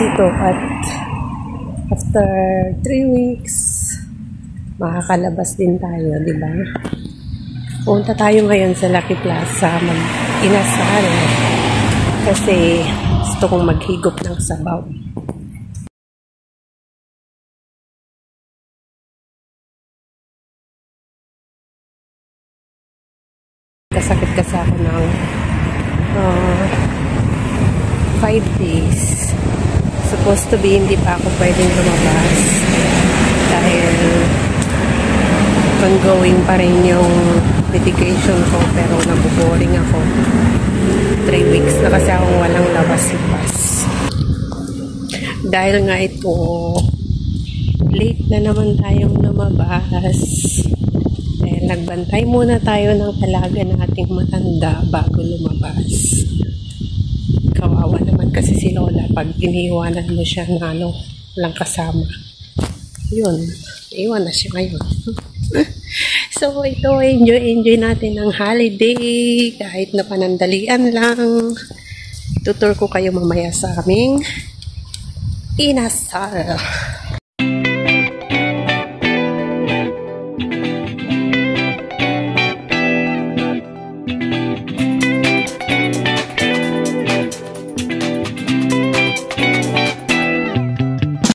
ito at after 3 weeks, makakalabas din tayo, di ba? Punta tayo ngayon sa Lucky Plaza, mag-inasal. Kasi gusto kong maghigop ng sabaw. Kasakit kasi ako ng 5 days. Supposed to be hindi pa ako pwedeng lumabas dahil ongoing pa rin yung medication ko, pero nabuboring ako. 3 weeks na kasi akong walang labas-labas. Dahil nga ito, late na naman tayong lumabas. Nagbantay muna tayo ng alaga nating matanda bago lumabas. Kawawa naman kasi si Lola pag iniiwanan mo siya na walang kasama. Yun, iwan na siya ngayon. So ito, enjoy natin ang holiday kahit na panandalian lang. Tutur ko kayo mamaya sa aming inasal.